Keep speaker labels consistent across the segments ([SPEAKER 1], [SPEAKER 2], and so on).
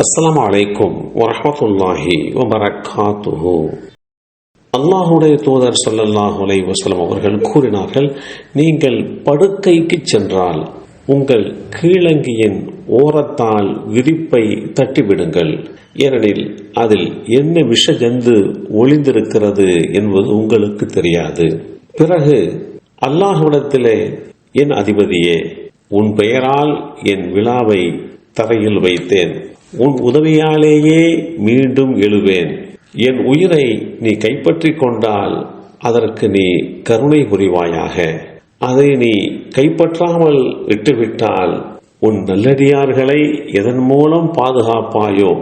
[SPEAKER 1] அஸ்ஸலாமு அலைக்கும் வரஹ்மத்துல்லாஹி வபரகாத்துஹு. அல்லாஹுடைய தூதர் ஸல்லல்லாஹு அலைஹி வஸல்லம் அவர்கள் கூறினார்கள், நீங்கள் படுக்கைக்கு சென்றால் உங்கள் கீழங்கியின் ஓரத்தால் விரிப்பை தட்டிவிடுங்கள். ஏனெனில் அதில் என்ன விஷ ஜந்து ஒளிந்திருக்கிறது என்பது உங்களுக்கு தெரியாது. பிறகு அல்லாஹ்விடத்திலே, என் அதிபதியே, உன் பெயரால் என் விழாவை தரையில் வைத்தேன், உன் உதவியாலேயே மீண்டும் எழுவேன். என் உயிரை நீ கைப்பற்றிக் கொண்டால் அதற்கு நீ கருணை புரிவாயாக. அதை நீ கைப்பற்றாமல் விட்டுவிட்டால் உன் நல்லடியார்களை எதன் மூலம் பாதுகாப்பாயோ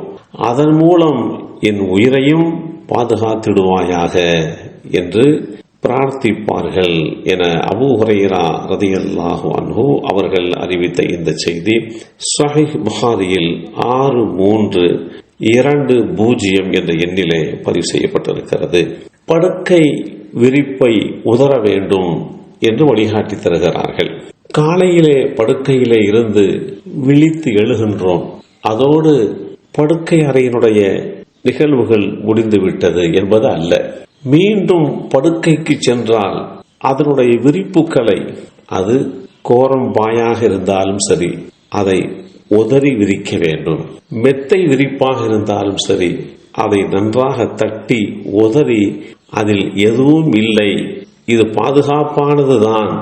[SPEAKER 1] அதன் மூலம் என் உயிரையும் பாதுகாத்திடுவாயாக என்று பிரார்த்திப்பார்கள் என அபூ ஹுரைரா ரலியல்லாஹு அன்ஹு அவர்கள் அறிவித்த இந்த செய்தி ஸஹீஹ் புகாரியில் 6320 என்ற எண்ணிலே பதிவு செய்யப்பட்டிருக்கிறது. படுக்கை விரிப்பை உதற வேண்டும் என்று வழிகாட்டி தருகிறார்கள். காலையிலே படுக்கையிலே இருந்து விழித்து எழுகின்றோம், அதோடு படுக்கை அறையினுடைய நிகழ்வுகள் முடிந்துவிட்டது என்பது அல்ல. மீண்டும் படுக்கைக்கு சென்றால் அதனுடைய விரிப்புகளை, அது கோரம்பாயாக இருந்தாலும் சரி, அதை உதறி விரிக்க வேண்டும். மெத்தை விரிப்பாக இருந்தாலும் சரி, அதை நன்றாக தட்டி உதறி அதில் எதுவும் இல்லை, இது பாதுகாப்பானதுதான்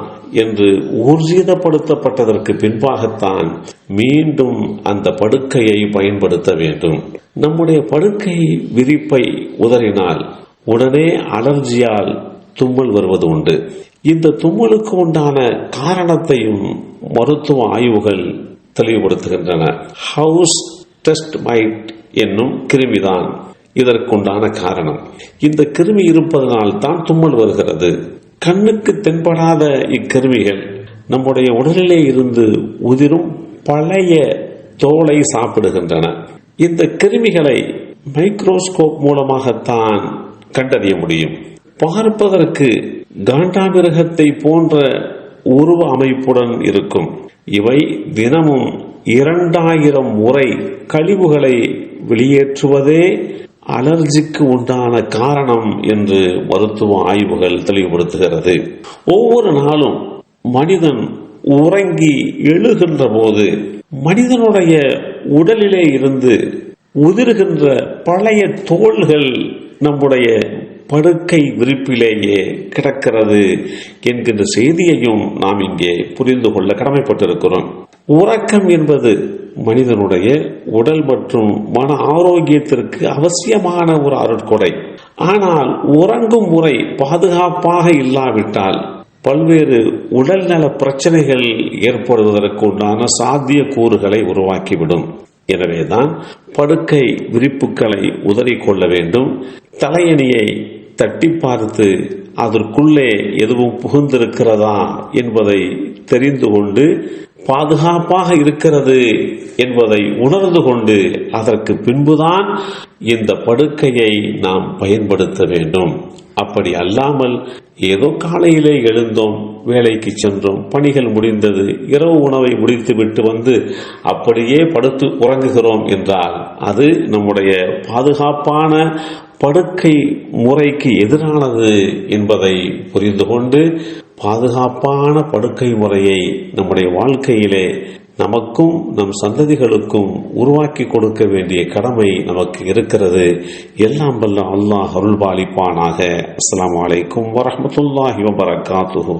[SPEAKER 1] என்று ஊர்ஜிதப்படுத்தப்பட்டதற்கு பின்பாகத்தான் மீண்டும் அந்த படுக்கையை பயன்படுத்த வேண்டும். நம்முடைய படுக்கை விரிப்பை உதறினால் உடனே அலர்ஜியால் தும்மல் வருவது உண்டு. இந்த தும்மலுக்கு உண்டான காரணத்தையும் மருத்துவ ஆய்வுகள் தெளிவுபடுத்துகின்றன. ஹவுஸ் டெஸ்ட் மைட் என்னும் கிருமிதான் இதற்குண்டான காரணம். இந்த கிருமி இருப்பதனால் தான் தும்மல் வருகிறது. கண்ணுக்கு தென்படாத இக்கிருமிகள் நம்முடைய உடலிலே இருந்து உதிரும் பழைய தோலை சாப்பிடுகின்றன. இந்த கிருமிகளை மைக்ரோஸ்கோப் மூலமாகத்தான் கண்டறிய முடியும். பார்ப்பதற்கு காண்டாமிருகத்தை போன்ற உருவ அமைப்புடன் இருக்கும். இவை தினமும் 2000 முறை கழிவுகளை வெளியேற்றுவதே அலர்ஜிக்கு உண்டான காரணம் என்று மருத்துவ ஆய்வுகள் தெளிவுபடுத்துகிறது. ஒவ்வொரு நாளும் மனிதன் உறங்கி எழுகின்ற போது மனிதனுடைய உடலிலே இருந்து உதிர்கின்ற பழைய தோள்கள் நம்முடைய படுக்கை விரிப்பிலேயே கிடக்கிறது என்கின்ற செய்தியையும் நாம் இங்கே புரிந்து கொள்ள கடமைப்பட்டிருக்கிறோம். உறக்கம் என்பது மனிதனுடைய உடல் மற்றும் மன ஆரோக்கியத்திற்கு அவசியமான ஒரு அருட்கொடை. ஆனால் உறங்கும் முறை பாதுகாப்பாக இல்லாவிட்டால் பல்வேறு உடல்நல பிரச்சனைகள் ஏற்படுவதற்கு உண்டான சாத்திய கூறுகளை உருவாக்கிவிடும். எனவேதான் படுக்கை விரிப்புகளை உதறிக்கொள்ள வேண்டும். தலையணியை தட்டி பார்த்து அதற்குள்ளே எதுவும் புகுந்திருக்கிறதா என்பதை தெரிந்து கொண்டு பாதுகாப்பாக இருக்கிறது என்பதை உணர்ந்து கொண்டு அதற்கு பின்புதான் இந்த படுக்கையை நாம் பயன்படுத்த வேண்டும். அப்படி அல்லாமல் ஏதோ காலையிலே எழுந்தோம், வேலைக்கு சென்றோம், பணிகள் முடிந்தது, இரவு உணவை முடித்து விட்டு வந்து அப்படியே படுத்து உறங்குகிறோம் என்றால் அது நம்முடைய பாதுகாப்பான படுக்கை முறைக்கு எதிரானது என்பதை புரிந்து கொண்டு பாதுகாப்பான படுக்கை முறையை நம்முடைய வாழ்க்கையிலே நமக்கும் நம் சந்ததிகளுக்கும் உருவாக்கி கொடுக்க வேண்டிய கடமை நமக்கு இருக்கிறது. எல்லாம் வல்ல அல்லாஹ் அருள்பாலிப்பானாக. அஸ்ஸலாமு அலைக்கும் வரஹ்மத்துல்லாஹி வபரகாத்துஹு.